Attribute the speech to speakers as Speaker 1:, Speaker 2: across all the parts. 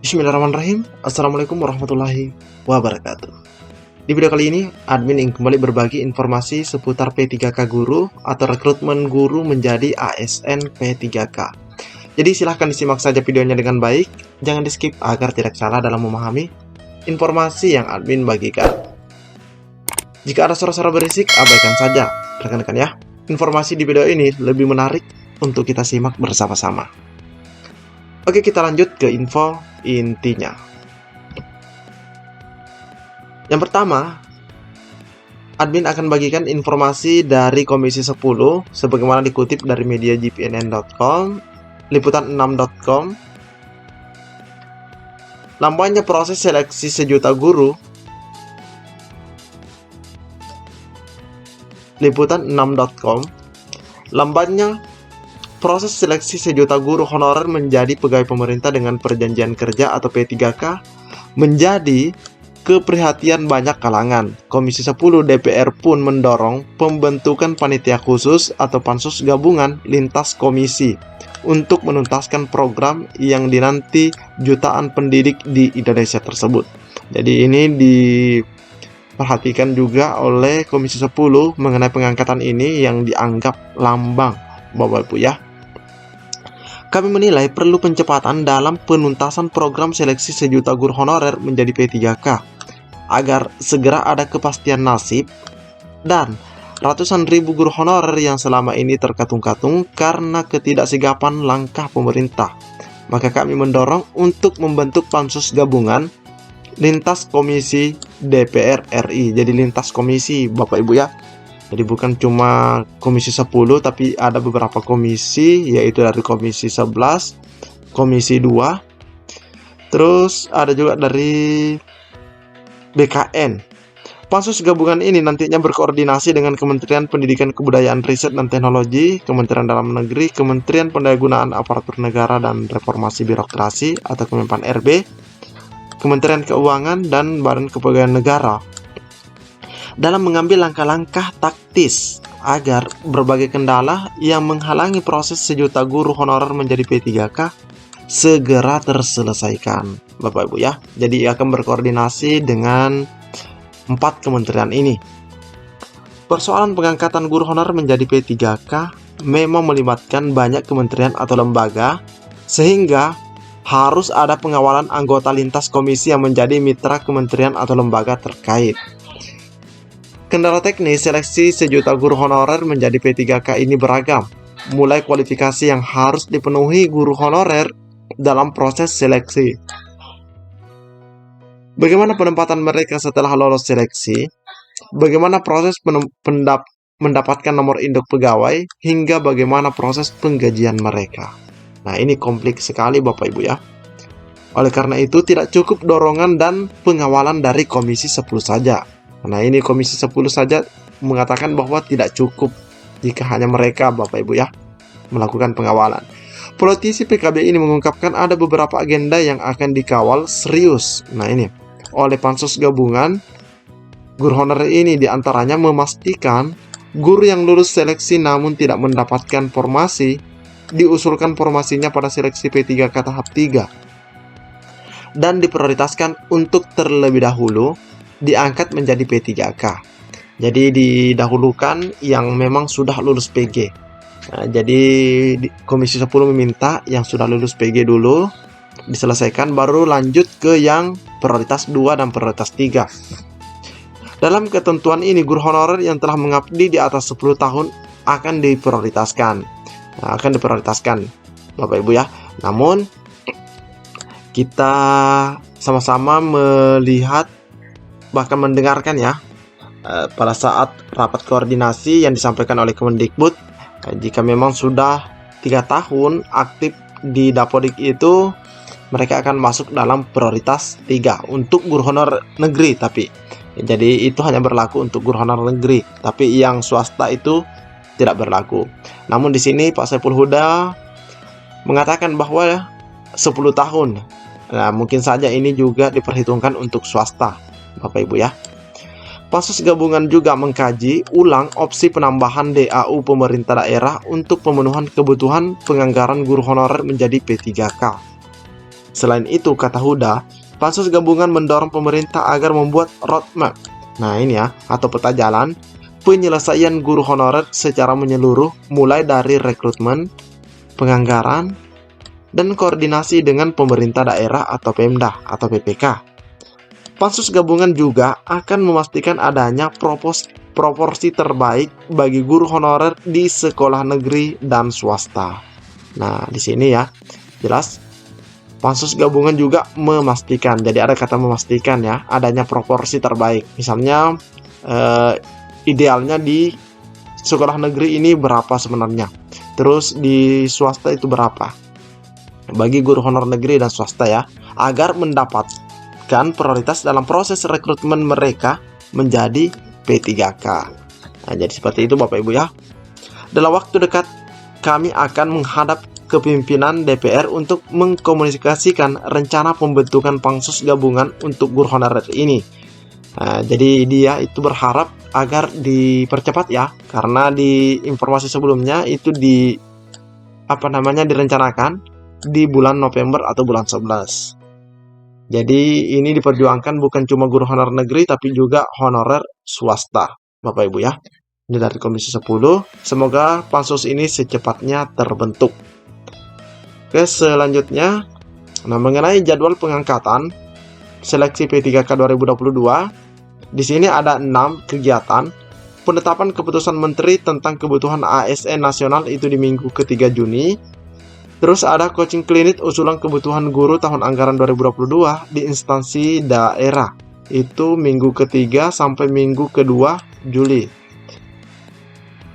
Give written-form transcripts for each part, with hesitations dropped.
Speaker 1: Bismillahirrahmanirrahim. Assalamualaikum warahmatullahi wabarakatuh. Di video kali ini, admin ingin kembali berbagi informasi seputar P3K Guru atau rekrutmen guru menjadi ASN P3K. Jadi silahkan disimak saja videonya dengan baik, jangan di skip agar tidak salah dalam memahami informasi yang admin bagikan. Jika ada suara-suara berisik, abaikan saja, rekan-rekan ya. Informasi di video ini lebih menarik untuk kita simak bersama-sama. Oke, kita lanjut ke info intinya. Yang pertama, admin akan bagikan informasi dari Komisi 10 sebagaimana dikutip dari media gpnn.com, liputan6.com. Lambannya proses seleksi sejuta guru, liputan6.com. Lambannya proses seleksi sejuta guru honorer menjadi pegawai pemerintah dengan perjanjian kerja atau P3K menjadi keprihatinan banyak kalangan. Komisi 10 DPR pun mendorong pembentukan panitia khusus atau pansus gabungan lintas komisi untuk menuntaskan program yang dinanti jutaan pendidik di Indonesia tersebut. Jadi ini diperhatikan juga oleh Komisi 10 mengenai pengangkatan ini yang dianggap lambang, Bapak Ibu ya. Kami menilai perlu pencepatan dalam penuntasan program seleksi sejuta guru honorer menjadi P3K agar segera ada kepastian nasib dan ratusan ribu guru honorer yang selama ini terkatung-katung karena ketidaksigapan langkah pemerintah. Maka kami mendorong untuk membentuk pansus gabungan lintas komisi DPR RI. Jadi lintas komisi, Bapak Ibu ya. Jadi bukan cuma Komisi 10 tapi ada beberapa komisi, yaitu dari Komisi 11, Komisi 2, terus ada juga dari BKN. Pansus gabungan ini nantinya berkoordinasi dengan Kementerian Pendidikan Kebudayaan Riset dan Teknologi, Kementerian Dalam Negeri, Kementerian Pendayagunaan Aparatur Negara dan Reformasi Birokrasi atau Kemenpan RB, Kementerian Keuangan, dan Badan Kepegawaian Negara dalam mengambil langkah-langkah taktis agar berbagai kendala yang menghalangi proses sejuta guru honorer menjadi P3K segera terselesaikan, Bapak Ibu ya. Jadi akan berkoordinasi dengan 4 kementerian ini. Persoalan pengangkatan guru honorer menjadi P3K memang melibatkan banyak kementerian atau lembaga, sehingga harus ada pengawalan anggota lintas komisi yang menjadi mitra kementerian atau lembaga terkait. Kendala teknis seleksi sejuta guru honorer menjadi P3K ini beragam, mulai kualifikasi yang harus dipenuhi guru honorer dalam proses seleksi, bagaimana penempatan mereka setelah lolos seleksi, bagaimana proses mendapatkan nomor induk pegawai, hingga bagaimana proses penggajian mereka. Nah, ini kompleks sekali Bapak Ibu ya. Oleh karena itu tidak cukup dorongan dan pengawalan dari Komisi 10 saja. Nah, ini Komisi 10 saja mengatakan bahwa tidak cukup jika hanya mereka, Bapak Ibu ya, melakukan pengawalan. Politisi PKB ini mengungkapkan ada beberapa agenda yang akan dikawal serius. Nah, ini oleh pansus gabungan guru honorer ini diantaranya memastikan guru yang lulus seleksi namun tidak mendapatkan formasi, diusulkan formasinya pada seleksi P3K tahap 3 dan diprioritaskan untuk terlebih dahulu diangkat menjadi P3K. Jadi didahulukan yang memang sudah lulus PG. Nah, jadi Komisi 10 meminta yang sudah lulus PG dulu diselesaikan, baru lanjut ke yang prioritas 2 dan prioritas 3. Dalam ketentuan ini, guru honorer yang telah mengabdi di atas 10 tahun akan diprioritaskan. Nah, akan diprioritaskan Bapak Ibu ya. Namun kita sama-sama melihat bahkan mendengarkan ya pada saat rapat koordinasi yang disampaikan oleh Kemendikbud, jika memang sudah 3 tahun aktif di Dapodik itu, mereka akan masuk dalam prioritas 3 untuk guru honor negeri. Tapi jadi itu hanya berlaku untuk guru honor negeri, tapi yang swasta itu tidak berlaku. Namun di sini Pak Saiful Huda mengatakan bahwa 10 tahun. Nah, mungkin saja ini juga diperhitungkan untuk swasta, Bapak Ibu ya. Pansus gabungan juga mengkaji ulang opsi penambahan DAU pemerintah daerah untuk pemenuhan kebutuhan penganggaran guru honorer menjadi P3K. Selain itu, kata Huda, pansus gabungan mendorong pemerintah agar membuat roadmap, nah ini ya, atau peta jalan penyelesaian guru honorer secara menyeluruh, mulai dari rekrutmen, penganggaran, dan koordinasi dengan pemerintah daerah atau Pemda atau PPK. Pansus gabungan juga akan memastikan adanya proporsi terbaik bagi guru honorer di sekolah negeri dan swasta. Nah, di sini ya, jelas pansus gabungan juga memastikan, jadi ada kata memastikan ya, adanya proporsi terbaik. Misalnya, idealnya di sekolah negeri ini berapa sebenarnya, terus di swasta itu berapa, bagi guru honor negeri dan swasta ya, agar mendapatkan prioritas dalam proses rekrutmen mereka menjadi P3K. Nah, jadi seperti itu Bapak Ibu ya. Dalam waktu dekat kami akan menghadap ke pimpinan DPR untuk mengkomunikasikan rencana pembentukan pansus gabungan untuk guru honorer ini. Nah, jadi dia itu berharap agar dipercepat ya, karena di informasi sebelumnya itu direncanakan di bulan November atau bulan 11. Jadi ini diperjuangkan bukan cuma guru honorer negeri tapi juga honorer swasta, Bapak Ibu ya. Ini dari Komisi 10. Semoga pansus ini secepatnya terbentuk. Oke, selanjutnya, nah mengenai jadwal pengangkatan seleksi P3K 2022, di sini ada 6 kegiatan. Penetapan keputusan Menteri tentang kebutuhan ASN nasional itu di minggu ketiga Juni. Terus ada coaching klinik usulan kebutuhan guru tahun anggaran 2022 di instansi daerah. Itu minggu ketiga sampai minggu kedua Juli.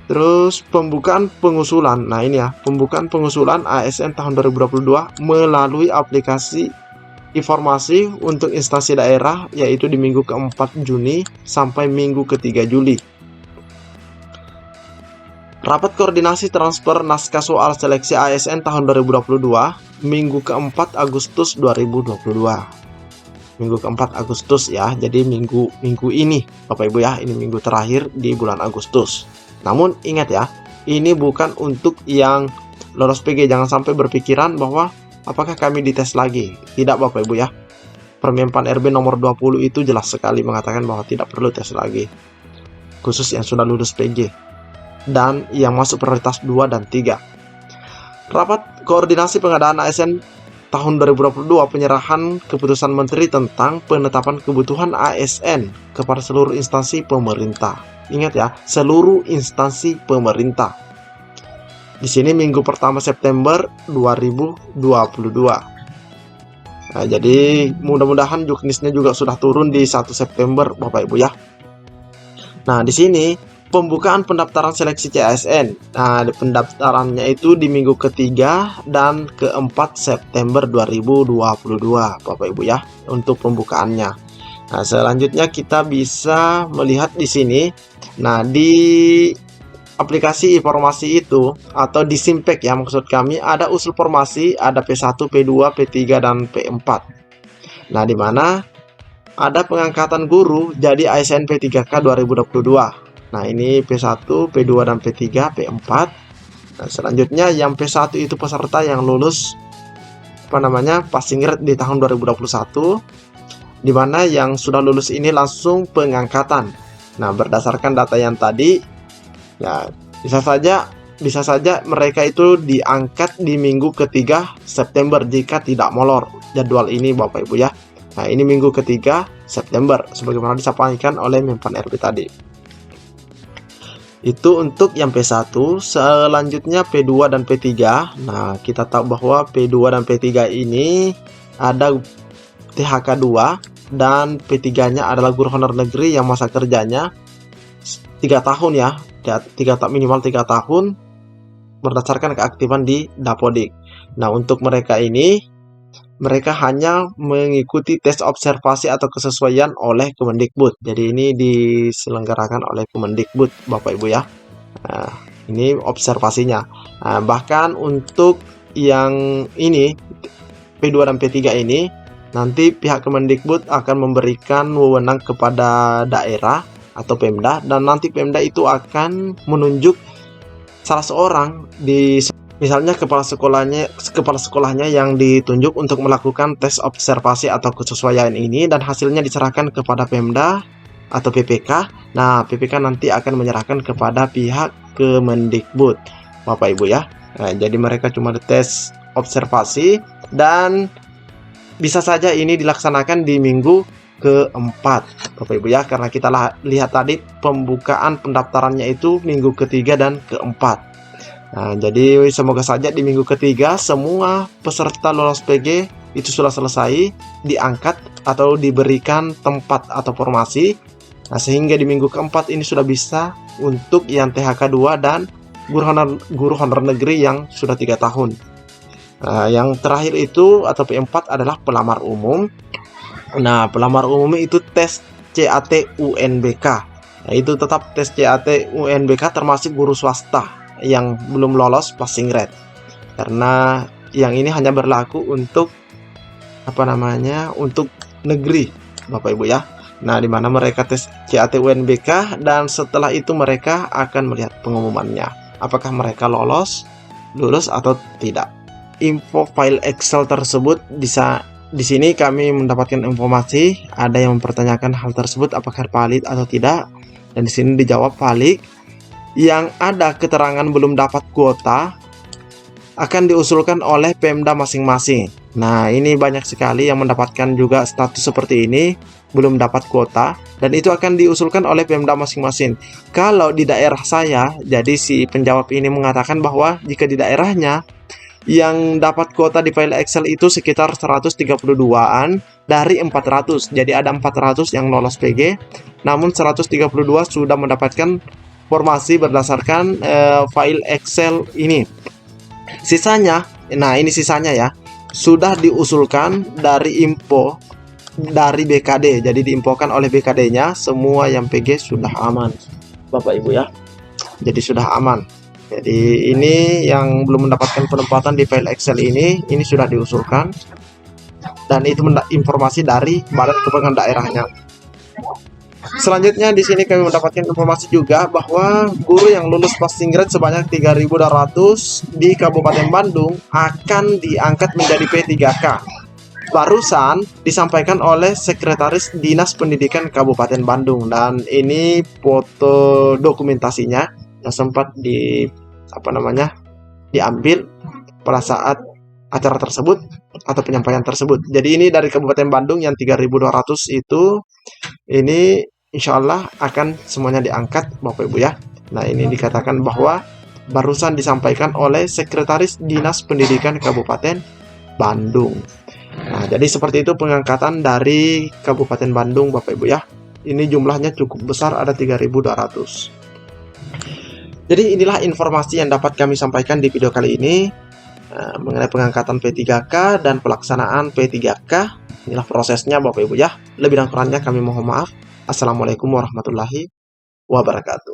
Speaker 1: Terus pembukaan pengusulan. Nah ini ya, pembukaan pengusulan ASN tahun 2022 melalui aplikasi informasi untuk instansi daerah, yaitu di minggu ke-4 Juni sampai minggu ke-3 Juli. Rapat koordinasi transfer naskah soal seleksi ASN tahun 2022, minggu ke-4 Agustus 2022. Minggu ke-4 Agustus ya, jadi minggu ini Bapak Ibu ya, ini minggu terakhir di bulan Agustus. Namun ingat ya, ini bukan untuk yang lolos PG, jangan sampai berpikiran bahwa apakah kami dites lagi. Tidak Bapak Ibu ya. Permen-Pan RB nomor 20 itu jelas sekali mengatakan bahwa tidak perlu tes lagi, khusus yang sudah lulus PG dan yang masuk prioritas 2 dan 3. Rapat koordinasi pengadaan ASN tahun 2022, penyerahan keputusan Menteri tentang penetapan kebutuhan ASN kepada seluruh instansi pemerintah. Ingat ya, seluruh instansi pemerintah. Di sini minggu pertama September 2022. Nah, jadi mudah-mudahan juknisnya juga sudah turun di 1 September Bapak Ibu ya. Nah, di sini pembukaan pendaftaran seleksi CASN. Nah, pendaftarannya itu di minggu ketiga dan ke-4 September 2022, Bapak Ibu ya, untuk pembukaannya. Nah, selanjutnya kita bisa melihat di sini. Nah, di aplikasi informasi itu atau di Simpek ya, maksud kami ada usul formasi, ada P1, P2, P3 dan P4. Nah, di mana ada pengangkatan guru jadi ASN P3K 2022. Nah, ini P1, P2, dan P3, P4. Nah, selanjutnya yang P1 itu peserta yang lulus passing grade di tahun 2021, di mana yang sudah lulus ini langsung pengangkatan. Nah, berdasarkan data yang tadi, ya bisa saja mereka itu diangkat di minggu ketiga September jika tidak molor jadwal ini Bapak Ibu ya. Nah, ini minggu ketiga September sebagaimana disampaikan oleh Menpan RB tadi. Itu untuk yang P1. Selanjutnya P2 dan P3. Nah, kita tahu bahwa P2 dan P3 ini ada THK 2 dan P3-nya adalah guru honor negeri yang masa kerjanya 3 tahun ya. Minimal 3 tahun berdasarkan keaktifan di Dapodik. Nah, untuk mereka ini, mereka hanya mengikuti tes observasi atau kesesuaian oleh Kemendikbud. Jadi ini diselenggarakan oleh Kemendikbud Bapak Ibu ya. Nah, ini observasinya. Nah, bahkan untuk yang ini P2 dan P3 ini, nanti pihak Kemendikbud akan memberikan wewenang kepada daerah atau Pemda, dan nanti Pemda itu akan menunjuk salah seorang di Misalnya kepala sekolahnya yang ditunjuk untuk melakukan tes observasi atau kesesuaian ini dan hasilnya diserahkan kepada Pemda atau PPK. Nah, PPK nanti akan menyerahkan kepada pihak Kemendikbud, Bapak Ibu ya. Nah, jadi mereka cuma tes observasi dan bisa saja ini dilaksanakan di minggu keempat, Bapak Ibu ya, karena kita lihat tadi pembukaan pendaftarannya itu minggu ketiga dan keempat. Nah, jadi semoga saja di minggu ketiga semua peserta lolos PG itu sudah selesai, diangkat atau diberikan tempat atau formasi. Nah, sehingga di minggu keempat ini sudah bisa untuk yang THK 2 dan guru honor negeri yang sudah 3 tahun. Nah, yang terakhir itu atau P4 adalah pelamar umum. Nah, pelamar umum itu tes CAT UNBK. Nah, itu tetap tes CAT UNBK termasuk guru swasta yang belum lolos passing grade, karena yang ini hanya berlaku untuk untuk negeri, Bapak Ibu ya. Nah, di mana mereka tes CAT UNBK dan setelah itu mereka akan melihat pengumumannya apakah mereka lulus atau tidak. Info file Excel tersebut bisa di sini kami mendapatkan informasi, ada yang mempertanyakan hal tersebut apakah valid atau tidak, dan di sini dijawab valid. Yang ada keterangan belum dapat kuota akan diusulkan oleh Pemda masing-masing. Nah, ini banyak sekali yang mendapatkan juga status seperti ini, belum dapat kuota, dan itu akan diusulkan oleh Pemda masing-masing. Kalau di daerah saya, jadi si penjawab ini mengatakan bahwa jika di daerahnya yang dapat kuota di file Excel itu sekitar 132-an dari 400. Jadi ada 400 yang lolos PG, namun 132 sudah mendapatkan formasi berdasarkan file Excel ini. Sisanya, nah ini sisanya ya, sudah diusulkan dari info dari BKD. Jadi diinfokan oleh BKD-nya semua yang PG sudah aman, Bapak Ibu ya. Jadi sudah aman. Jadi ini yang belum mendapatkan penempatan di file Excel ini sudah diusulkan dan itu informasi dari Badan Kepegawaian Daerahnya. Selanjutnya di sini kami mendapatkan informasi juga bahwa guru yang lulus passing grade sebanyak 3.200 di Kabupaten Bandung akan diangkat menjadi P3K. Barusan disampaikan oleh Sekretaris Dinas Pendidikan Kabupaten Bandung, dan ini foto dokumentasinya yang sempat diambil pada saat acara tersebut atau penyampaian tersebut. Jadi ini dari Kabupaten Bandung yang 3.200 itu, ini insya Allah akan semuanya diangkat, Bapak Ibu ya. Nah, ini dikatakan bahwa barusan disampaikan oleh Sekretaris Dinas Pendidikan Kabupaten Bandung. Nah, jadi seperti itu pengangkatan dari Kabupaten Bandung, Bapak Ibu ya. Ini jumlahnya cukup besar, ada 3.200. Jadi inilah informasi yang dapat kami sampaikan di video kali ini mengenai pengangkatan P3K dan pelaksanaan P3K. Inilah prosesnya, Bapak Ibu ya. Lebih dan kurangnya kami mohon maaf. Assalamualaikum warahmatullahi wabarakatuh.